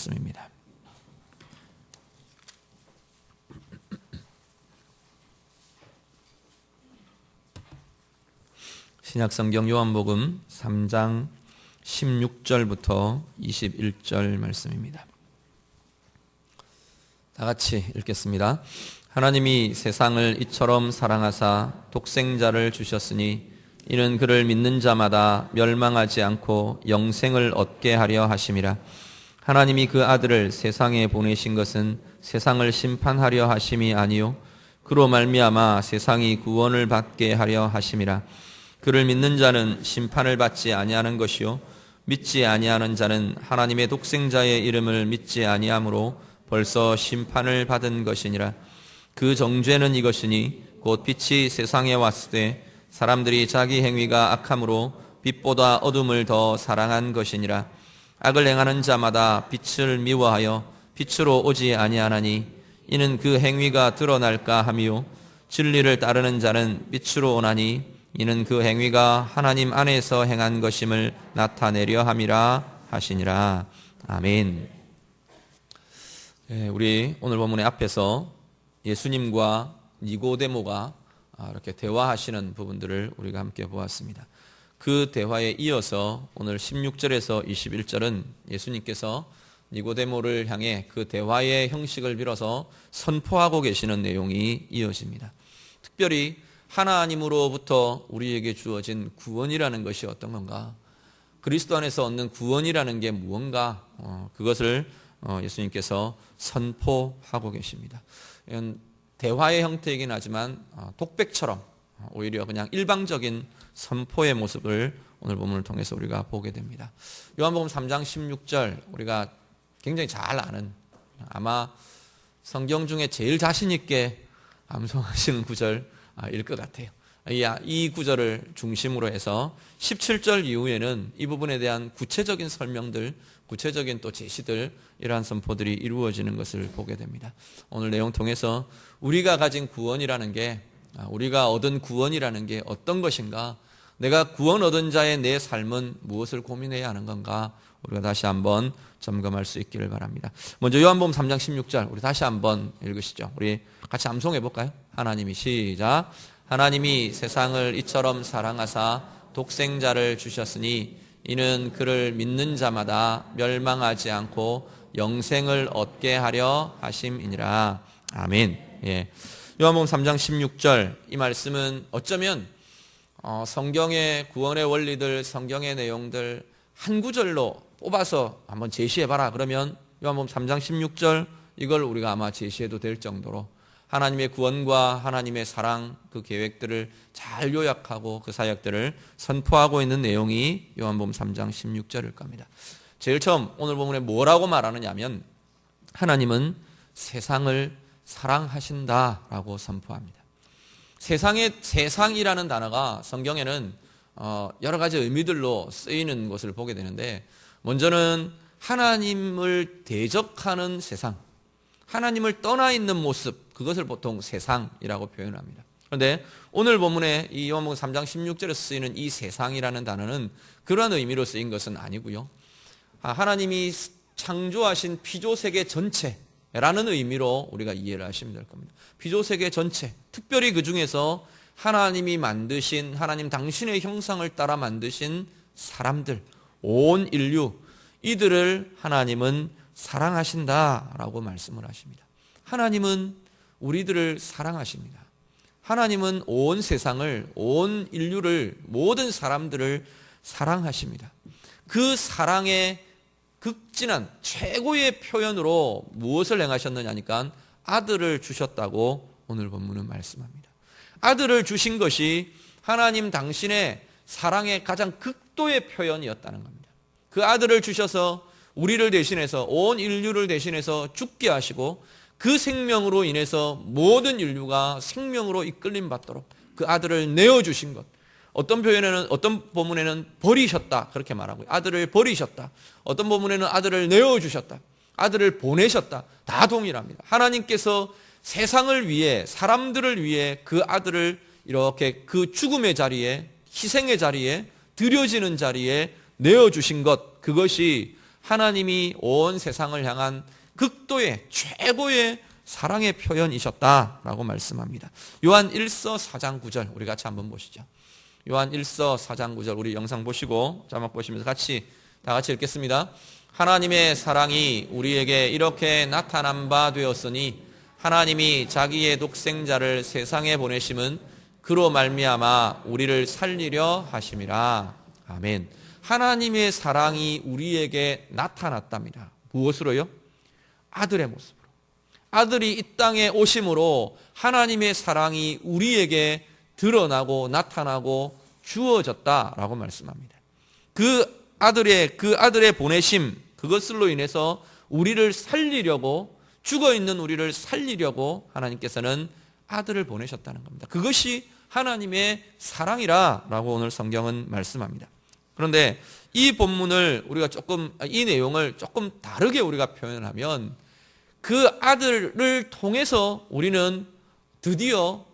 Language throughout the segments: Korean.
말씀입니다. 신약성경 요한복음 3장 16절부터 21절 말씀입니다. 다 같이 읽겠습니다. 하나님이 세상을 이처럼 사랑하사 독생자를 주셨으니 이는 그를 믿는 자마다 멸망하지 않고 영생을 얻게 하려 하심이라. 하나님이 그 아들을 세상에 보내신 것은 세상을 심판하려 하심이 아니요 그로 말미암아 세상이 구원을 받게 하려 하심이라. 그를 믿는 자는 심판을 받지 아니하는 것이요 믿지 아니하는 자는 하나님의 독생자의 이름을 믿지 아니하므로 벌써 심판을 받은 것이니라. 그 정죄는 이것이니 곧 빛이 세상에 왔을 때 사람들이 자기 행위가 악함으로 빛보다 어둠을 더 사랑한 것이니라. 악을 행하는 자마다 빛을 미워하여 빛으로 오지 아니하나니 이는 그 행위가 드러날까 함이요 진리를 따르는 자는 빛으로 오나니 이는 그 행위가 하나님 안에서 행한 것임을 나타내려 함이라 하시니라. 아멘. 우리 오늘 본문의 앞에서 예수님과 니고데모가 이렇게 대화하시는 부분들을 우리가 함께 보았습니다. 그 대화에 이어서 오늘 16절에서 21절은 예수님께서 니고데모를 향해 그 대화의 형식을 빌어서 선포하고 계시는 내용이 이어집니다. 특별히 하나님으로부터 우리에게 주어진 구원이라는 것이 어떤 건가? 그리스도 안에서 얻는 구원이라는 게 무언가? 그것을 예수님께서 선포하고 계십니다. 이건 대화의 형태이긴 하지만 독백처럼 오히려 그냥 일방적인 선포의 모습을 오늘 본문을 통해서 우리가 보게 됩니다. 요한복음 3장 16절 우리가 굉장히 잘 아는 아마 성경 중에 제일 자신 있게 암송하시는 구절일 것 같아요. 이 구절을 중심으로 해서 17절 이후에는 이 부분에 대한 구체적인 설명들, 구체적인 또 제시들, 이러한 선포들이 이루어지는 것을 보게 됩니다. 오늘 내용 통해서 우리가 가진 구원이라는 게, 우리가 얻은 구원이라는 게 어떤 것인가, 내가 구원 얻은 자의 내 삶은 무엇을 고민해야 하는 건가, 우리가 다시 한번 점검할 수 있기를 바랍니다. 먼저 요한복음 3장 16절 우리 다시 한번 읽으시죠. 우리 같이 암송해 볼까요? 하나님이 시작. 하나님이 세상을 이처럼 사랑하사 독생자를 주셨으니 이는 그를 믿는 자마다 멸망하지 않고 영생을 얻게 하려 하심이니라. 아멘. 요한복음 3장 16절 이 말씀은 어쩌면 성경의 구원의 원리들, 성경의 내용들 한 구절로 뽑아서 한번 제시해봐라 그러면 요한복음 3장 16절 이걸 우리가 아마 제시해도 될 정도로 하나님의 구원과 하나님의 사랑 그 계획들을 잘 요약하고 그 사역들을 선포하고 있는 내용이 요한복음 3장 16절일 겁니다. 제일 처음 오늘 본문에 뭐라고 말하느냐 하면 하나님은 세상을 사랑하신다라고 선포합니다. 세상이라는 단어가 성경에는 여러 가지 의미들로 쓰이는 것을 보게 되는데 먼저는 하나님을 대적하는 세상, 하나님을 떠나 있는 모습, 그것을 보통 세상이라고 표현합니다. 그런데 오늘 본문에 이 요한복음 3장 16절에 쓰이는 이 세상이라는 단어는 그런 의미로 쓰인 것은 아니고요. 하나님이 창조하신 피조세계 전체라는 의미로 우리가 이해를 하시면 될 겁니다. 피조세계 전체, 특별히 그 중에서 하나님이 만드신, 하나님 당신의 형상을 따라 만드신 사람들, 온 인류, 이들을 하나님은 사랑하신다라고 말씀을 하십니다. 하나님은 우리들을 사랑하십니다. 하나님은 온 세상을, 온 인류를, 모든 사람들을 사랑하십니다. 그 사랑의 극진한 최고의 표현으로 무엇을 행하셨느냐니까 아들을 주셨다고 오늘 본문은 말씀합니다. 아들을 주신 것이 하나님 당신의 사랑의 가장 극도의 표현이었다는 겁니다. 그 아들을 주셔서 우리를 대신해서 온 인류를 대신해서 죽게 하시고 그 생명으로 인해서 모든 인류가 생명으로 이끌림 받도록 그 아들을 내어주신 것. 어떤 본문에는 버리셨다 그렇게 말하고요. 아들을 버리셨다. 어떤 본문에는 아들을 내어주셨다. 아들을 보내셨다. 다 동일합니다. 하나님께서 세상을 위해, 사람들을 위해 그 아들을 이렇게 그 죽음의 자리에, 희생의 자리에, 드려지는 자리에 내어주신 것, 그것이 하나님이 온 세상을 향한 극도의 최고의 사랑의 표현이셨다라고 말씀합니다. 요한 1서 4장 9절 우리 같이 한번 보시죠. 요한 1서 4장 9절 우리 영상 보시고 자막 보시면서 다 같이 읽겠습니다. 하나님의 사랑이 우리에게 이렇게 나타난 바 되었으니 하나님이 자기의 독생자를 세상에 보내심은 그로 말미암아 우리를 살리려 하심이라. 아멘. 하나님의 사랑이 우리에게 나타났답니다. 무엇으로요? 아들의 모습으로. 아들이 이 땅에 오심으로 하나님의 사랑이 우리에게 드러나고 나타나고 주어졌다라고 말씀합니다. 그 아들의 보내심, 그것으로 인해서 우리를 살리려고, 죽어 있는 우리를 살리려고 하나님께서는 아들을 보내셨다는 겁니다. 그것이 하나님의 사랑이라고 오늘 성경은 말씀합니다. 그런데 이 본문을 우리가 이 내용을 조금 다르게 우리가 표현하면 그 아들을 통해서 우리는 드디어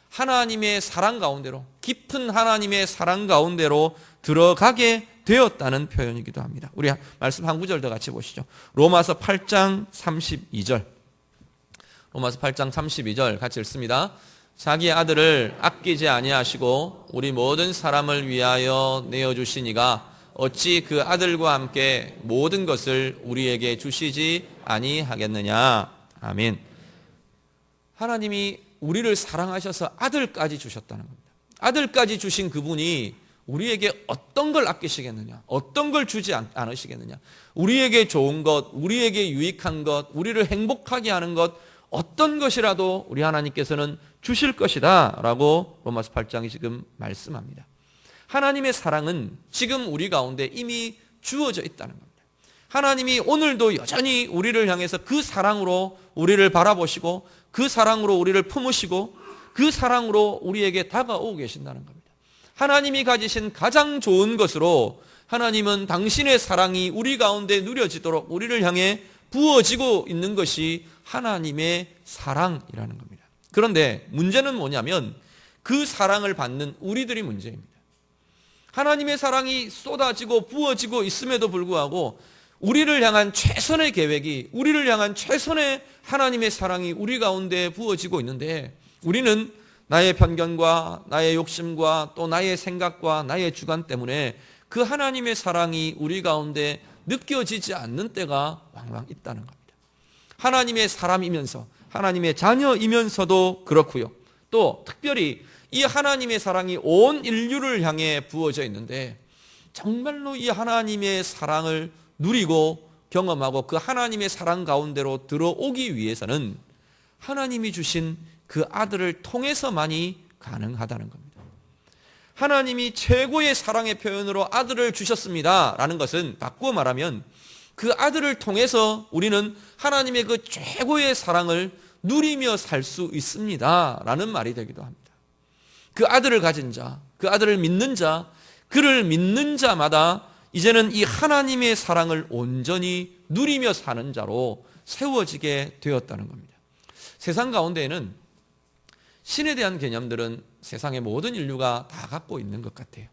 하나님의 사랑 가운데로, 깊은 하나님의 사랑 가운데로 들어가게 되었다는 표현이기도 합니다. 우리 말씀 한 구절 더 같이 보시죠. 로마서 8장 32절. 로마서 8장 32절 같이 읽습니다. 자기 아들을 아끼지 아니하시고 우리 모든 사람을 위하여 내어주시니가 어찌 그 아들과 함께 모든 것을 우리에게 주시지 아니하겠느냐. 아멘. 하나님이 우리를 사랑하셔서 아들까지 주셨다는 겁니다. 아들까지 주신 그분이 우리에게 어떤 걸 아끼시겠느냐, 어떤 걸 주지 않으시겠느냐, 우리에게 좋은 것, 우리에게 유익한 것, 우리를 행복하게 하는 것, 어떤 것이라도 우리 하나님께서는 주실 것이다 라고 로마서 8장이 지금 말씀합니다. 하나님의 사랑은 지금 우리 가운데 이미 주어져 있다는 겁니다. 하나님이 오늘도 여전히 우리를 향해서 그 사랑으로 우리를 바라보시고 그 사랑으로 우리를 품으시고 그 사랑으로 우리에게 다가오고 계신다는 겁니다. 하나님이 가지신 가장 좋은 것으로 하나님은 당신의 사랑이 우리 가운데 누려지도록 우리를 향해 부어지고 있는 것이 하나님의 사랑이라는 겁니다. 그런데 문제는 뭐냐면 그 사랑을 받는 우리들이 문제입니다. 하나님의 사랑이 쏟아지고 부어지고 있음에도 불구하고 우리를 향한 최선의 계획이, 우리를 향한 최선의 하나님의 사랑이 우리 가운데 부어지고 있는데 우리는 나의 편견과 나의 욕심과 또 나의 생각과 나의 주관 때문에 그 하나님의 사랑이 우리 가운데 느껴지지 않는 때가 왕왕 있다는 겁니다. 하나님의 사람이면서 하나님의 자녀이면서도 그렇고요. 또 특별히 이 하나님의 사랑이 온 인류를 향해 부어져 있는데 정말로 이 하나님의 사랑을 누리고 경험하고 그 하나님의 사랑 가운데로 들어오기 위해서는 하나님이 주신 그 아들을 통해서만이 가능하다는 겁니다. 하나님이 최고의 사랑의 표현으로 아들을 주셨습니다 라는 것은 바꾸어 말하면 그 아들을 통해서 우리는 하나님의 그 최고의 사랑을 누리며 살 수 있습니다 라는 말이 되기도 합니다. 그 아들을 가진 자, 그 아들을 믿는 자, 그를 믿는 자마다 이제는 이 하나님의 사랑을 온전히 누리며 사는 자로 세워지게 되었다는 겁니다. 세상 가운데에는 신에 대한 개념들은 세상의 모든 인류가 다 갖고 있는 것 같아요.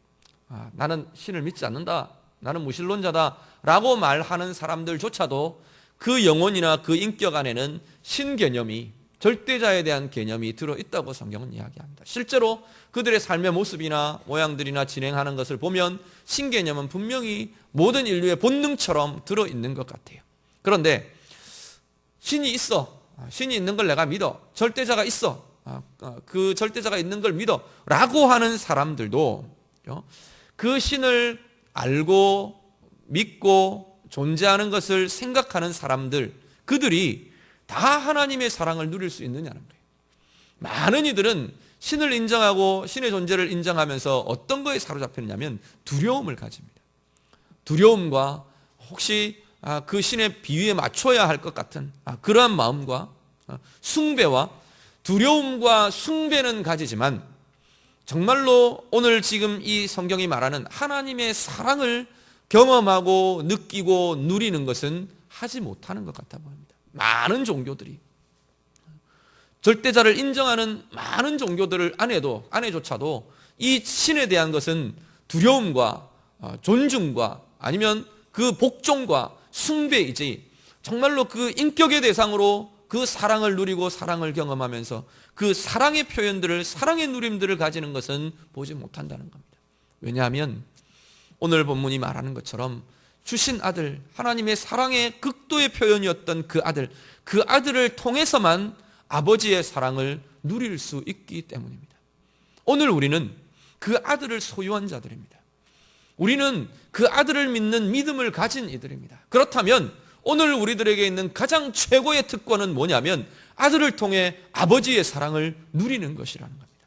나는 신을 믿지 않는다, 나는 무신론자다 라고 말하는 사람들조차도 그 영혼이나 그 인격 안에는 신 개념이, 절대자에 대한 개념이 들어있다고 성경은 이야기합니다. 실제로 그들의 삶의 모습이나 모양들이나 진행하는 것을 보면 신 개념은 분명히 모든 인류의 본능처럼 들어있는 것 같아요. 그런데 신이 있어, 신이 있는 걸 내가 믿어, 절대자가 있어, 그 절대자가 있는 걸 믿어 라고 하는 사람들도 그 신을 알고 믿고 존재하는 것을 생각하는 사람들, 그들이 다 하나님의 사랑을 누릴 수 있느냐는 거예요. 많은 이들은 신을 인정하고 신의 존재를 인정하면서 어떤 거에 사로잡혔냐면 두려움을 가집니다. 두려움과 혹시 그 신의 비위에 맞춰야 할 것 같은 그러한 마음과 숭배와 두려움과 숭배는 가지지만 정말로 오늘 지금 이 성경이 말하는 하나님의 사랑을 경험하고 느끼고 누리는 것은 하지 못하는 것 같아 보입니다. 많은 종교들이, 절대자를 인정하는 많은 종교들 안에조차도 이 신에 대한 것은 두려움과 존중과 아니면 그 복종과 숭배이지 정말로 그 인격의 대상으로 그 사랑을 누리고 사랑을 경험하면서 그 사랑의 표현들을, 사랑의 누림들을 가지는 것은 보지 못한다는 겁니다. 왜냐하면 오늘 본문이 말하는 것처럼 주신 아들, 하나님의 사랑의 극도의 표현이었던 그 아들을 통해서만 아버지의 사랑을 누릴 수 있기 때문입니다. 오늘 우리는 그 아들을 소유한 자들입니다. 우리는 그 아들을 믿는 믿음을 가진 이들입니다. 그렇다면 오늘 우리들에게 있는 가장 최고의 특권은 뭐냐면 아들을 통해 아버지의 사랑을 누리는 것이라는 겁니다.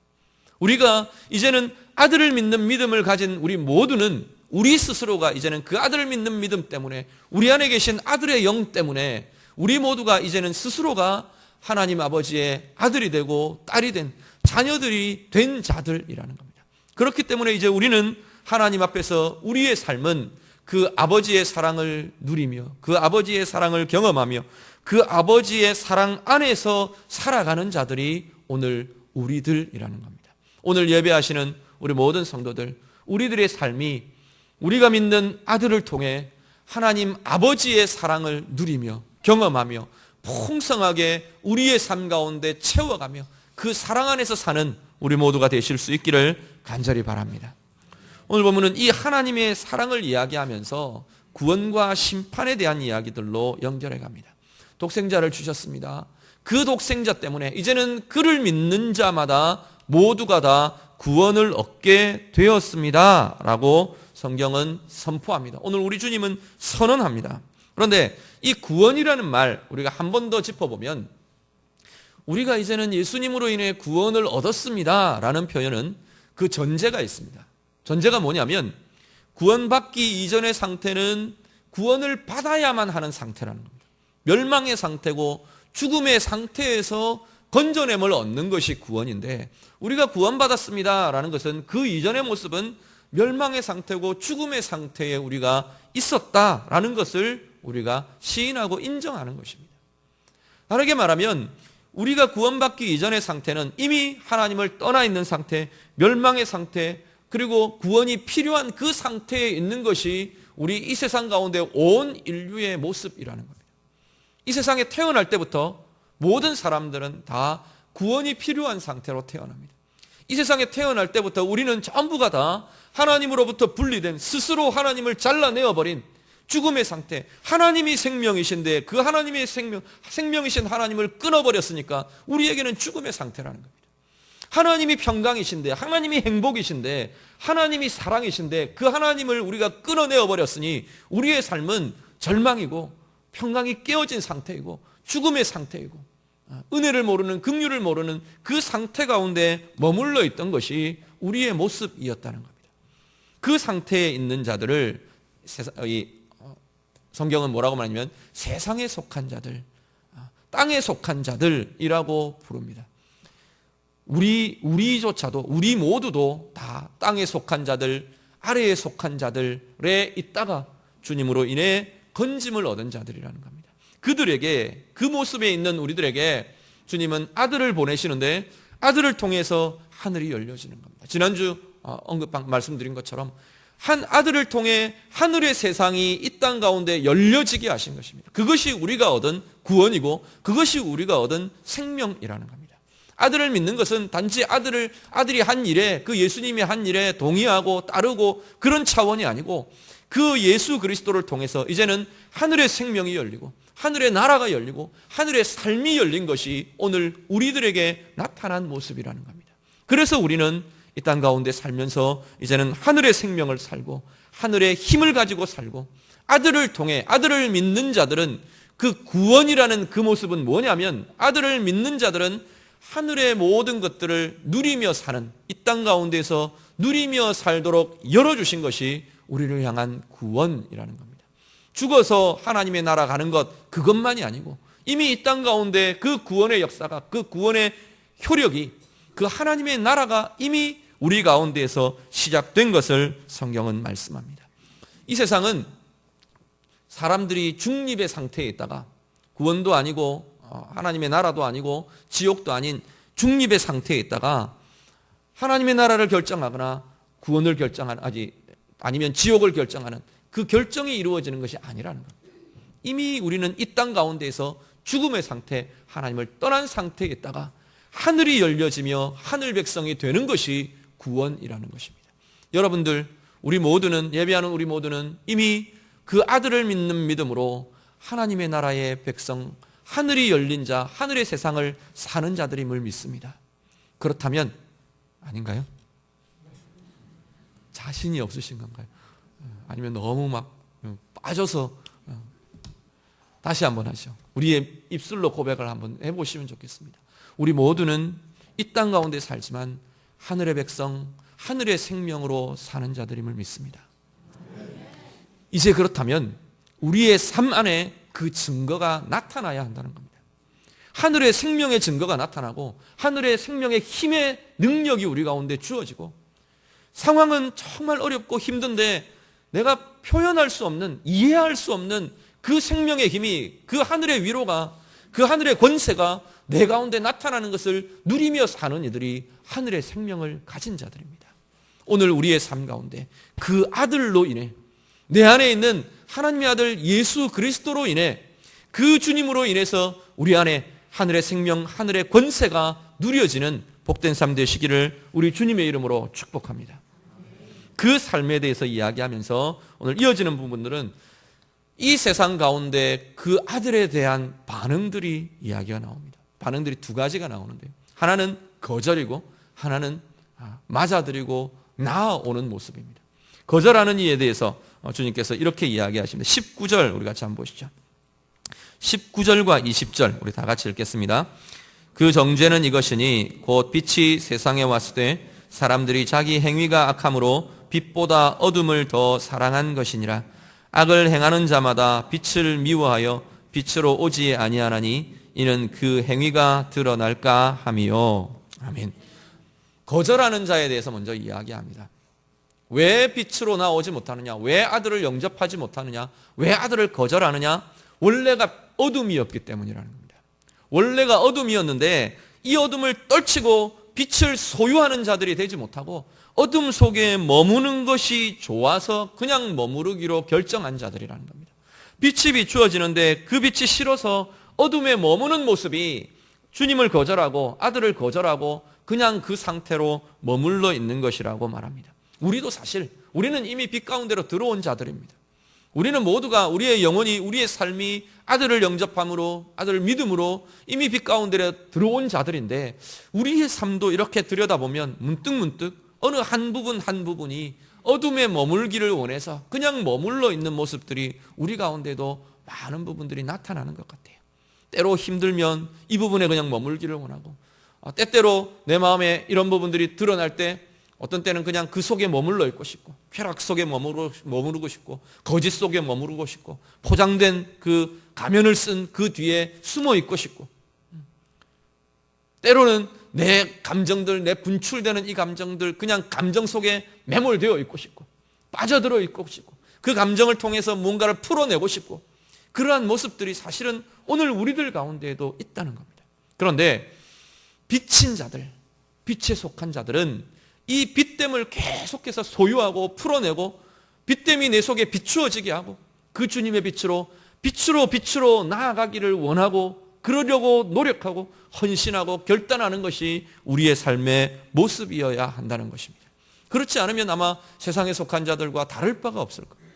우리가 이제는 아들을 믿는 믿음을 가진 우리 모두는 우리 스스로가 이제는 그 아들을 믿는 믿음 때문에, 우리 안에 계신 아들의 영 때문에 우리 모두가 이제는 스스로가 하나님 아버지의 아들이 되고 딸이 된 자녀들이 된 자들이라는 겁니다. 그렇기 때문에 이제 우리는 하나님 앞에서 우리의 삶은 그 아버지의 사랑을 누리며 그 아버지의 사랑을 경험하며 그 아버지의 사랑 안에서 살아가는 자들이 오늘 우리들이라는 겁니다. 오늘 예배하시는 우리 모든 성도들, 우리들의 삶이 우리가 믿는 아들을 통해 하나님 아버지의 사랑을 누리며 경험하며 풍성하게 우리의 삶 가운데 채워가며 그 사랑 안에서 사는 우리 모두가 되실 수 있기를 간절히 바랍니다. 오늘 보면은 이 하나님의 사랑을 이야기하면서 구원과 심판에 대한 이야기들로 연결해 갑니다. 독생자를 주셨습니다. 그 독생자 때문에 이제는 그를 믿는 자마다 모두가 다 구원을 얻게 되었습니다 라고 성경은 선포합니다. 오늘 우리 주님은 선언합니다. 그런데 이 구원이라는 말 우리가 한 번 더 짚어보면 우리가 이제는 예수님으로 인해 구원을 얻었습니다 라는 표현은 그 전제가 있습니다. 전제가 뭐냐면 구원받기 이전의 상태는 구원을 받아야만 하는 상태라는 겁니다. 멸망의 상태고 죽음의 상태에서 건져냄을 얻는 것이 구원인데, 우리가 구원받았습니다 라는 것은 그 이전의 모습은 멸망의 상태고 죽음의 상태에 우리가 있었다라는 것을 우리가 시인하고 인정하는 것입니다. 다르게 말하면 우리가 구원받기 이전의 상태는 이미 하나님을 떠나 있는 상태, 멸망의 상태, 그리고 구원이 필요한 그 상태에 있는 것이 우리 이 세상 가운데 온 인류의 모습이라는 겁니다. 이 세상에 태어날 때부터 모든 사람들은 다 구원이 필요한 상태로 태어납니다. 이 세상에 태어날 때부터 우리는 전부가 다 하나님으로부터 분리된, 스스로 하나님을 잘라내어버린 죽음의 상태, 하나님이 생명이신데 그 하나님의 생명이신 하나님을 끊어버렸으니까 우리에게는 죽음의 상태라는 겁니다. 하나님이 평강이신데, 하나님이 행복이신데, 하나님이 사랑이신데 그 하나님을 우리가 끊어내어버렸으니 우리의 삶은 절망이고 평강이 깨어진 상태이고 죽음의 상태이고 은혜를 모르는, 긍휼을 모르는 그 상태 가운데 머물러 있던 것이 우리의 모습이었다는 겁니다. 그 상태에 있는 자들을 성경은 뭐라고 말하냐면 세상에 속한 자들, 땅에 속한 자들이라고 부릅니다. 우리조차도, 우리 모두도 다 땅에 속한 자들, 아래에 속한 자들에 있다가 주님으로 인해 건짐을 얻은 자들이라는 겁니다. 그들에게, 그 모습에 있는 우리들에게 주님은 아들을 보내시는데 아들을 통해서 하늘이 열려지는 겁니다. 지난주 말씀드린 것처럼 한 아들을 통해 하늘의 세상이 이 땅 가운데 열려지게 하신 것입니다. 그것이 우리가 얻은 구원이고 그것이 우리가 얻은 생명이라는 겁니다. 아들을 믿는 것은 단지 아들이 한 일에, 그 예수님이 한 일에 동의하고 따르고 그런 차원이 아니고 그 예수 그리스도를 통해서 이제는 하늘의 생명이 열리고 하늘의 나라가 열리고 하늘의 삶이 열린 것이 오늘 우리들에게 나타난 모습이라는 겁니다. 그래서 우리는 이 땅 가운데 살면서 이제는 하늘의 생명을 살고 하늘의 힘을 가지고 살고, 아들을 통해, 아들을 믿는 자들은 그 구원이라는 그 모습은 뭐냐면 아들을 믿는 자들은 하늘의 모든 것들을 누리며 사는, 이 땅 가운데서 누리며 살도록 열어주신 것이 우리를 향한 구원이라는 겁니다. 죽어서 하나님의 나라 가는 것, 그것만이 아니고 이미 이 땅 가운데 그 구원의 역사가, 그 구원의 효력이, 그 하나님의 나라가 이미 우리 가운데에서 시작된 것을 성경은 말씀합니다. 이 세상은 사람들이 중립의 상태에 있다가 구원도 아니고 하나님의 나라도 아니고 지옥도 아닌 중립의 상태에 있다가 하나님의 나라를 결정하거나 구원을 결정하는, 아니면 지옥을 결정하는 그 결정이 이루어지는 것이 아니라는 겁니다. 이미 우리는 이 땅 가운데에서 죽음의 상태, 하나님을 떠난 상태에 있다가 하늘이 열려지며 하늘 백성이 되는 것이 구원이라는 것입니다. 여러분들, 우리 모두는, 예배하는 우리 모두는 이미 그 아들을 믿는 믿음으로 하나님의 나라의 백성, 하늘이 열린 자, 하늘의 세상을 사는 자들임을 믿습니다. 그렇다면 아닌가요? 자신이 없으신 건가요? 아니면 너무 막 빠져서 다시 한번 하죠. 우리의 입술로 고백을 한번 해보시면 좋겠습니다. 우리 모두는 이 땅 가운데 살지만 하늘의 백성, 하늘의 생명으로 사는 자들임을 믿습니다. 이제 그렇다면 우리의 삶 안에 그 증거가 나타나야 한다는 겁니다. 하늘의 생명의 증거가 나타나고 하늘의 생명의 힘의 능력이 우리 가운데 주어지고, 상황은 정말 어렵고 힘든데 내가 표현할 수 없는, 이해할 수 없는 그 생명의 힘이, 그 하늘의 위로가, 그 하늘의 권세가 내 가운데 나타나는 것을 누리며 사는 이들이 하늘의 생명을 가진 자들입니다. 오늘 우리의 삶 가운데 그 아들로 인해, 내 안에 있는 하나님의 아들 예수 그리스도로 인해, 그 주님으로 인해서 우리 안에 하늘의 생명, 하늘의 권세가 누려지는 복된 삶 되시기를 우리 주님의 이름으로 축복합니다. 그 삶에 대해서 이야기하면서 오늘 이어지는 부분들은 이 세상 가운데 그 아들에 대한 반응들이 이야기가 나옵니다. 반응들이 두 가지가 나오는데요. 하나는 거절이고 하나는 맞아들이고 나아오는 모습입니다. 거절하는 이에 대해서 주님께서 이렇게 이야기하십니다. 19절 우리 같이 한번 보시죠. 19절과 20절 우리 다 같이 읽겠습니다. 그 정죄는 이것이니 곧 빛이 세상에 왔을 때 사람들이 자기 행위가 악함으로 빛보다 어둠을 더 사랑한 것이니라. 악을 행하는 자마다 빛을 미워하여 빛으로 오지 아니하나니 이는 그 행위가 드러날까 함이요. 아멘. 거절하는 자에 대해서 먼저 이야기합니다. 왜 빛으로 나오지 못하느냐? 왜 아들을 영접하지 못하느냐? 왜 아들을 거절하느냐? 원래가 어둠이었기 때문이라는 겁니다. 원래가 어둠이었는데 이 어둠을 떨치고 빛을 소유하는 자들이 되지 못하고 어둠 속에 머무는 것이 좋아서 그냥 머무르기로 결정한 자들이라는 겁니다. 빛이 비추어지는데 그 빛이 싫어서 어둠에 머무는 모습이 주님을 거절하고 아들을 거절하고 그냥 그 상태로 머물러 있는 것이라고 말합니다. 우리도 사실 우리는 이미 빛 가운데로 들어온 자들입니다. 우리는 모두가 우리의 영혼이, 우리의 삶이 아들을 영접함으로, 아들을 믿음으로 이미 빛 가운데로 들어온 자들인데, 우리의 삶도 이렇게 들여다보면 문득문득 어느 한 부분 한 부분이 어둠에 머물기를 원해서 그냥 머물러 있는 모습들이 우리 가운데도 많은 부분들이 나타나는 것 같아요. 때로 힘들면 이 부분에 그냥 머물기를 원하고, 때때로 내 마음에 이런 부분들이 드러날 때 어떤 때는 그냥 그 속에 머물러 있고 싶고, 쾌락 속에 머무르고 싶고, 거짓 속에 머무르고 싶고, 포장된 그 가면을 쓴 그 뒤에 숨어 있고 싶고, 때로는 내 감정들, 내 분출되는 이 감정들, 그냥 감정 속에 매몰되어 있고 싶고, 빠져들어 있고 싶고, 그 감정을 통해서 뭔가를 풀어내고 싶고, 그러한 모습들이 사실은 오늘 우리들 가운데에도 있다는 겁니다. 그런데 빛인 자들, 빛에 속한 자들은 이 빛됨을 계속해서 소유하고 풀어내고, 빛됨이 내 속에 비추어지게 하고 그 주님의 빛으로 나아가기를 원하고, 그러려고 노력하고 헌신하고 결단하는 것이 우리의 삶의 모습이어야 한다는 것입니다. 그렇지 않으면 아마 세상에 속한 자들과 다를 바가 없을 겁니다.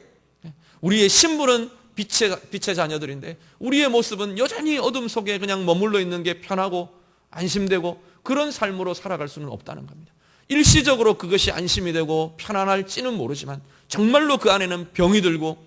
우리의 신분은 빛의 자녀들인데 우리의 모습은 여전히 어둠 속에 그냥 머물러 있는 게 편하고 안심되고 그런 삶으로 살아갈 수는 없다는 겁니다. 일시적으로 그것이 안심이 되고 편안할지는 모르지만 정말로 그 안에는 병이 들고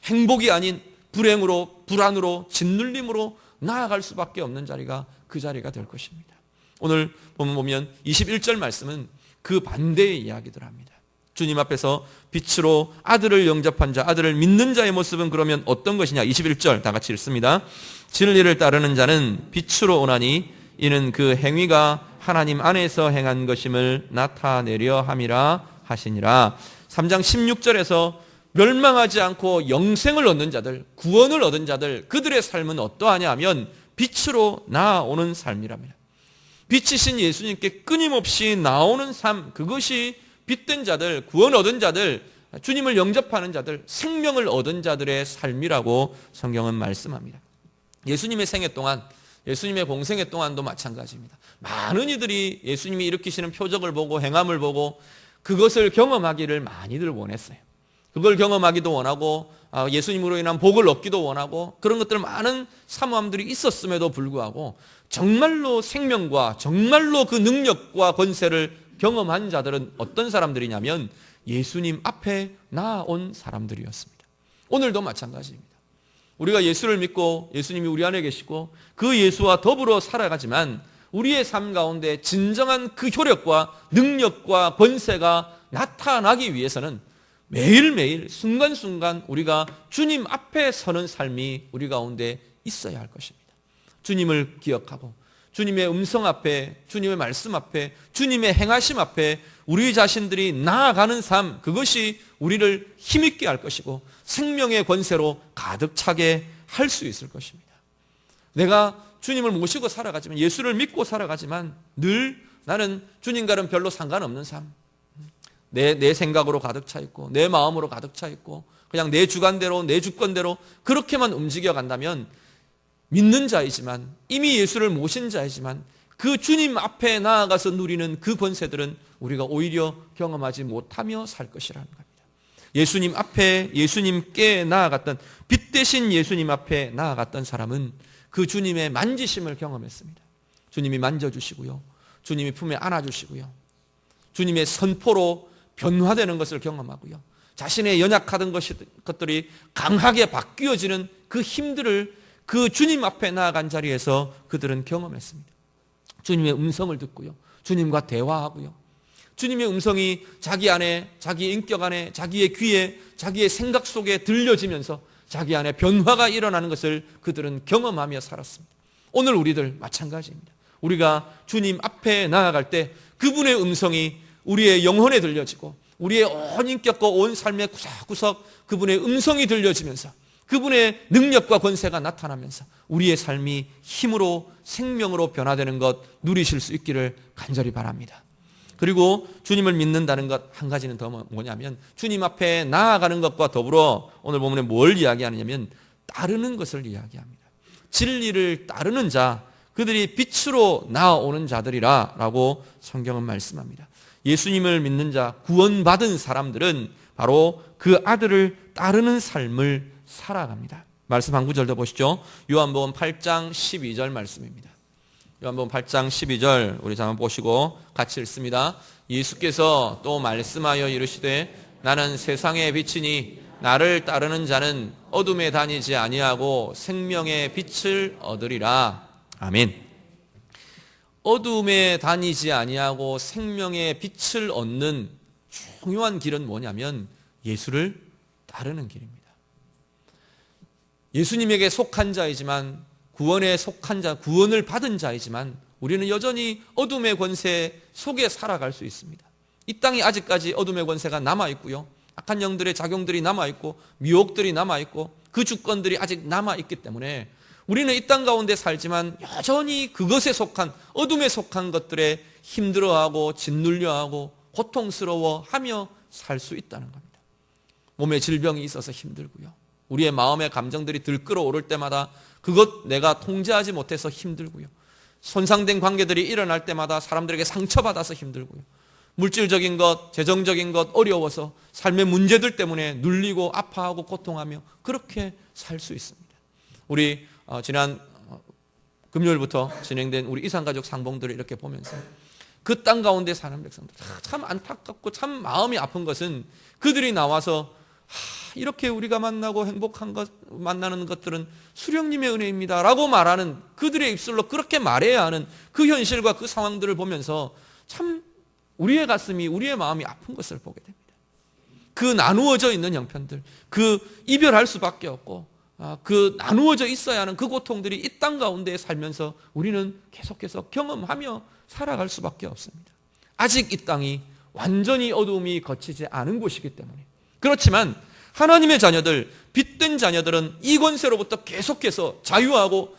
행복이 아닌 불행으로, 불안으로, 짓눌림으로 나아갈 수밖에 없는 자리가 그 자리가 될 것입니다. 오늘 보면 21절 말씀은 그 반대의 이야기들 합니다. 주님 앞에서 빛으로 아들을 영접한 자, 아들을 믿는 자의 모습은 그러면 어떤 것이냐? 21절 다 같이 읽습니다. 진리를 따르는 자는 빛으로 오나니 이는 그 행위가 하나님 안에서 행한 것임을 나타내려 함이라 하시니라. 3장 16절에서 멸망하지 않고 영생을 얻는 자들, 구원을 얻은 자들, 그들의 삶은 어떠하냐 하면 빛으로 나아오는 삶이랍니다. 빛이신 예수님께 끊임없이 나오는 삶, 그것이 빛된 자들, 구원 얻은 자들, 주님을 영접하는 자들, 생명을 얻은 자들의 삶이라고 성경은 말씀합니다. 예수님의 생애 동안, 예수님의 공생애 동안도 마찬가지입니다. 많은 이들이 예수님이 일으키시는 표적을 보고 행함을 보고 그것을 경험하기를 많이들 원했어요. 그걸 경험하기도 원하고 예수님으로 인한 복을 얻기도 원하고 그런 것들 많은 사모함들이 있었음에도 불구하고 정말로 생명과 정말로 그 능력과 권세를 경험한 자들은 어떤 사람들이냐면 예수님 앞에 나아온 사람들이었습니다. 오늘도 마찬가지입니다. 우리가 예수를 믿고 예수님이 우리 안에 계시고 그 예수와 더불어 살아가지만 우리의 삶 가운데 진정한 그 효력과 능력과 권세가 나타나기 위해서는 매일매일 순간순간 우리가 주님 앞에 서는 삶이 우리 가운데 있어야 할 것입니다. 주님을 기억하고 주님의 음성 앞에, 주님의 말씀 앞에, 주님의 행하심 앞에 우리 자신들이 나아가는 삶, 그것이 우리를 힘있게 할 것이고 생명의 권세로 가득 차게 할 수 있을 것입니다. 내가 주님을 모시고 살아가지만, 예수를 믿고 살아가지만 늘 나는 주님과는 별로 상관없는 삶, 내 생각으로 가득 차 있고 내 마음으로 가득 차 있고 그냥 내 주관대로 내 주권대로 그렇게만 움직여 간다면 믿는 자이지만 이미 예수를 모신 자이지만 그 주님 앞에 나아가서 누리는 그 권세들은 우리가 오히려 경험하지 못하며 살 것이라는 겁니다. 예수님 앞에 예수님께 나아갔던, 빛 대신 예수님 앞에 나아갔던 사람은 그 주님의 만지심을 경험했습니다. 주님이 만져주시고요, 주님이 품에 안아주시고요, 주님의 선포로 변화되는 것을 경험하고요, 자신의 연약하던 것들이 강하게 바뀌어지는 그 힘들을 그 주님 앞에 나아간 자리에서 그들은 경험했습니다. 주님의 음성을 듣고요, 주님과 대화하고요, 주님의 음성이 자기 안에, 자기 인격 안에, 자기의 귀에, 자기의 생각 속에 들려지면서 자기 안에 변화가 일어나는 것을 그들은 경험하며 살았습니다. 오늘 우리들 마찬가지입니다. 우리가 주님 앞에 나아갈 때 그분의 음성이 우리의 영혼에 들려지고 우리의 온 인격과 온 삶의 구석구석 그분의 음성이 들려지면서 그분의 능력과 권세가 나타나면서 우리의 삶이 힘으로 생명으로 변화되는 것 누리실 수 있기를 간절히 바랍니다. 그리고 주님을 믿는다는 것 한 가지는 더 뭐냐면 주님 앞에 나아가는 것과 더불어 오늘 본문에 뭘 이야기하느냐면 따르는 것을 이야기합니다. 진리를 따르는 자, 그들이 빛으로 나아오는 자들이라 라고 성경은 말씀합니다. 예수님을 믿는 자, 구원받은 사람들은 바로 그 아들을 따르는 삶을 살아갑니다. 말씀 한 구절 더 보시죠. 요한복음 8장 12절 말씀입니다. 요한복음 8장 12절 우리 잠깐 보시고 같이 읽습니다. 예수께서 또 말씀하여 이르시되 나는 세상의 빛이니 나를 따르는 자는 어둠에 다니지 아니하고 생명의 빛을 얻으리라. 아멘. 어둠에 다니지 아니하고 생명의 빛을 얻는 중요한 길은 뭐냐면 예수를 따르는 길입니다. 예수님에게 속한 자이지만 구원에 속한 자, 구원을 받은 자이지만 우리는 여전히 어둠의 권세 속에 살아갈 수 있습니다. 이 땅이 아직까지 어둠의 권세가 남아있고요, 악한 영들의 작용들이 남아있고 미혹들이 남아있고 그 주권들이 아직 남아있기 때문에 우리는 이 땅 가운데 살지만 여전히 그것에 속한, 어둠에 속한 것들에 힘들어하고 짓눌려하고 고통스러워하며 살 수 있다는 겁니다. 몸에 질병이 있어서 힘들고요, 우리의 마음의 감정들이 들끓어오를 때마다 그것 내가 통제하지 못해서 힘들고요, 손상된 관계들이 일어날 때마다 사람들에게 상처받아서 힘들고요, 물질적인 것, 재정적인 것 어려워서 삶의 문제들 때문에 눌리고 아파하고 고통하며 그렇게 살 수 있습니다. 우리 지난 금요일부터 진행된 우리 이산가족 상봉들을 이렇게 보면서 그 땅 가운데 사는 백성들 참 안타깝고 참 마음이 아픈 것은 그들이 나와서 이렇게 우리가 만나고 행복한 것, 만나는 것들은 수령님의 은혜입니다 라고 말하는, 그들의 입술로 그렇게 말해야 하는 그 현실과 그 상황들을 보면서 참 우리의 가슴이, 우리의 마음이 아픈 것을 보게 됩니다. 그 나누어져 있는 형편들, 그 이별할 수밖에 없고 그 나누어져 있어야 하는 그 고통들이 이 땅 가운데 살면서 우리는 계속해서 경험하며 살아갈 수밖에 없습니다. 아직 이 땅이 완전히 어둠이 거치지 않은 곳이기 때문에. 그렇지만 하나님의 자녀들, 빛된 자녀들은 이 권세로부터 계속해서 자유하고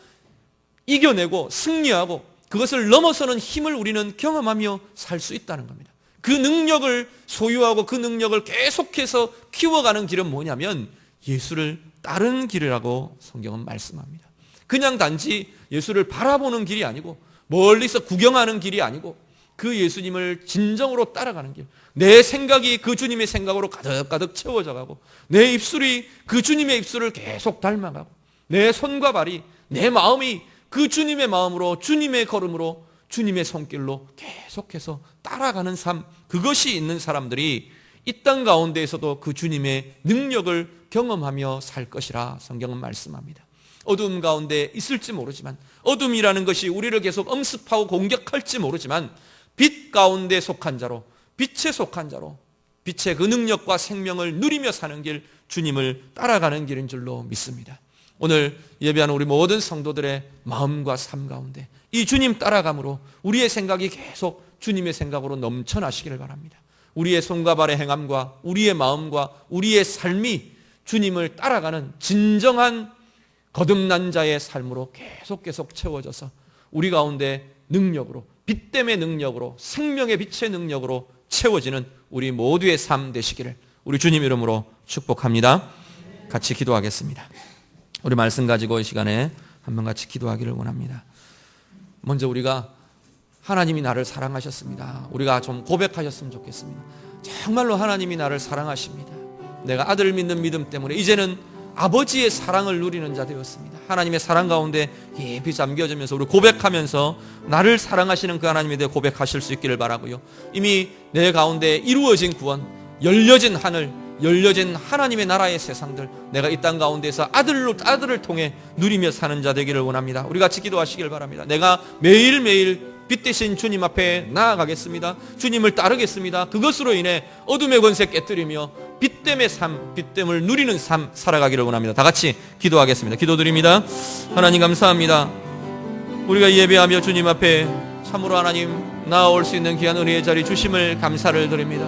이겨내고 승리하고 그것을 넘어서는 힘을 우리는 경험하며 살 수 있다는 겁니다. 그 능력을 소유하고 그 능력을 계속해서 키워가는 길은 뭐냐면 예수를 따르는 길이라고 성경은 말씀합니다. 그냥 단지 예수를 바라보는 길이 아니고 멀리서 구경하는 길이 아니고 그 예수님을 진정으로 따라가는 길, 내 생각이 그 주님의 생각으로 가득가득 채워져 가고 내 입술이 그 주님의 입술을 계속 닮아가고 내 손과 발이, 내 마음이 그 주님의 마음으로, 주님의 걸음으로, 주님의 손길로 계속해서 따라가는 삶, 그것이 있는 사람들이 이 땅 가운데에서도 그 주님의 능력을 경험하며 살 것이라 성경은 말씀합니다. 어둠 가운데 있을지 모르지만, 어둠이라는 것이 우리를 계속 엄습하고 공격할지 모르지만 빛 가운데 속한 자로, 빛에 속한 자로 빛의 그 능력과 생명을 누리며 사는 길, 주님을 따라가는 길인 줄로 믿습니다. 오늘 예배하는 우리 모든 성도들의 마음과 삶 가운데 이 주님 따라감으로 우리의 생각이 계속 주님의 생각으로 넘쳐나시기를 바랍니다. 우리의 손과 발의 행함과 우리의 마음과 우리의 삶이 주님을 따라가는 진정한 거듭난 자의 삶으로 계속 채워져서 우리 가운데 능력으로, 빛됨의 능력으로, 생명의 빛의 능력으로 채워지는 우리 모두의 삶 되시기를 우리 주님 이름으로 축복합니다. 같이 기도하겠습니다. 우리 말씀 가지고 이 시간에 한번 같이 기도하기를 원합니다. 먼저 우리가 하나님이 나를 사랑하셨습니다. 우리가 좀 고백하셨으면 좋겠습니다. 정말로 하나님이 나를 사랑하십니다. 내가 아들을 믿는 믿음 때문에 이제는 아버지의 사랑을 누리는 자 되었습니다. 하나님의 사랑 가운데 깊이 잠겨지면서 우리 고백하면서 나를 사랑하시는 그 하나님에 대해 고백하실 수 있기를 바라고요. 이미 내 가운데 이루어진 구원, 열려진 하늘, 열려진 하나님의 나라의 세상들, 내가 이 땅 가운데서 아들을 통해 누리며 사는 자 되기를 원합니다. 우리 같이 기도하시길 바랍니다. 내가 매일매일 빛 대신 주님 앞에 나아가겠습니다. 주님을 따르겠습니다. 그것으로 인해 어둠의 권세 깨뜨리며 빛됨의 삶, 빛됨을 누리는 삶 살아가기를 원합니다. 다 같이 기도하겠습니다. 기도드립니다. 하나님 감사합니다. 우리가 예배하며 주님 앞에 참으로 하나님 나아올 수 있는 귀한 은혜의 자리 주심을 감사를 드립니다.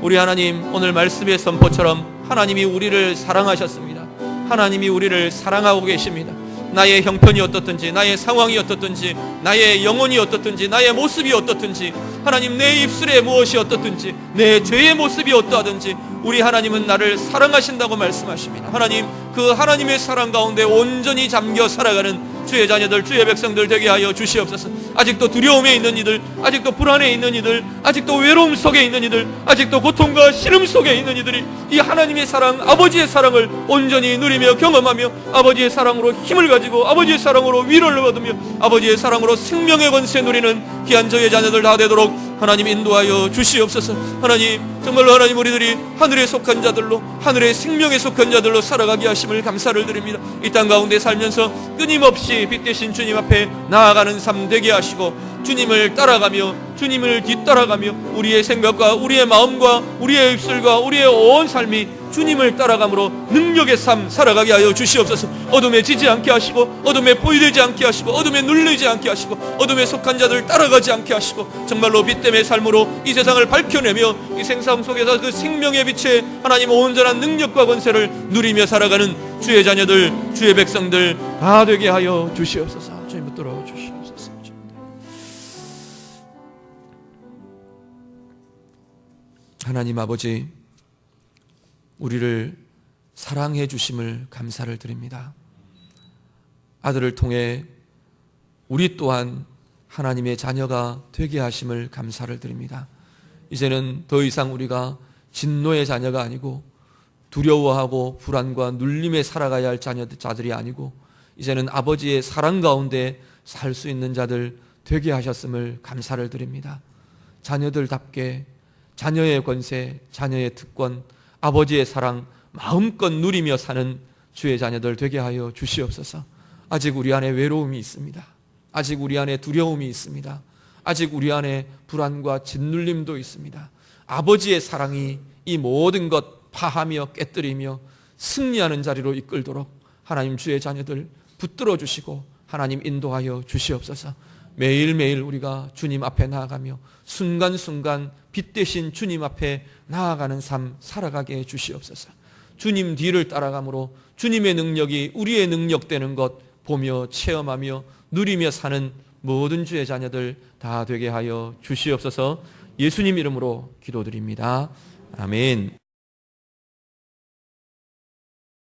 우리 하나님, 오늘 말씀의 선포처럼 하나님이 우리를 사랑하셨습니다. 하나님이 우리를 사랑하고 계십니다. 나의 형편이 어떻든지, 나의 상황이 어떻든지, 나의 영혼이 어떻든지, 나의 모습이 어떻든지, 하나님 내 입술에 무엇이 어떻든지, 내 죄의 모습이 어떠하든지 우리 하나님은 나를 사랑하신다고 말씀하십니다. 하나님, 그 하나님의 사랑 가운데 온전히 잠겨 살아가는 주의 자녀들, 주의 백성들 되게 하여 주시옵소서. 아직도 두려움에 있는 이들, 아직도 불안에 있는 이들, 아직도 외로움 속에 있는 이들, 아직도 고통과 시름 속에 있는 이들이 이 하나님의 사랑, 아버지의 사랑을 온전히 누리며 경험하며 아버지의 사랑으로 힘을 가지고 아버지의 사랑으로 위로를 얻으며 아버지의 사랑으로 생명의 권세 누리는 귀한 저의 자녀들 다 되도록 하나님 인도하여 주시옵소서. 하나님, 정말로 하나님 우리들이 하늘에 속한 자들로, 하늘의 생명에 속한 자들로 살아가게 하심을 감사를 드립니다. 이 땅 가운데 살면서 끊임없이 빛 대신 주님 앞에 나아가는 삶 되게 하시고 주님을 따라가며 주님을 뒤따라가며 우리의 생각과 우리의 마음과 우리의 입술과 우리의 온 삶이 주님을 따라감으로 능력의 삶 살아가게 하여 주시옵소서. 어둠에 지지 않게 하시고 어둠에 포위되지 않게 하시고 어둠에 눌리지 않게 하시고 어둠에 속한 자들 따라가지 않게 하시고 정말로 빛됨의 삶으로 이 세상을 밝혀내며 이 생사함 속에서 그 생명의 빛의 하나님 온전한 능력과 권세를 누리며 살아가는 주의 자녀들, 주의 백성들 다 되게 하여 주시옵소서. 주님 붙들어 주시옵소서. 하나님 아버지, 우리를 사랑해 주심을 감사를 드립니다. 아들을 통해 우리 또한 하나님의 자녀가 되게 하심을 감사를 드립니다. 이제는 더 이상 우리가 진노의 자녀가 아니고 두려워하고 불안과 눌림에 살아가야 할 자들이 아니고 이제는 아버지의 사랑 가운데 살 수 있는 자들 되게 하셨음을 감사를 드립니다. 자녀들답게 자녀의 권세, 자녀의 특권, 아버지의 사랑 마음껏 누리며 사는 주의 자녀들 되게 하여 주시옵소서. 아직 우리 안에 외로움이 있습니다. 아직 우리 안에 두려움이 있습니다. 아직 우리 안에 불안과 짓눌림도 있습니다. 아버지의 사랑이 이 모든 것 파하며 깨뜨리며 승리하는 자리로 이끌도록 하나님 주의 자녀들 붙들어 주시고 하나님 인도하여 주시옵소서. 매일매일 우리가 주님 앞에 나아가며 순간순간 빛 대신 주님 앞에 나아가는 삶 살아가게 해 주시옵소서. 주님 뒤를 따라가므로 주님의 능력이 우리의 능력 되는 것 보며 체험하며 누리며 사는 모든 주의 자녀들 다 되게 하여 주시옵소서. 예수님 이름으로 기도드립니다. 아멘.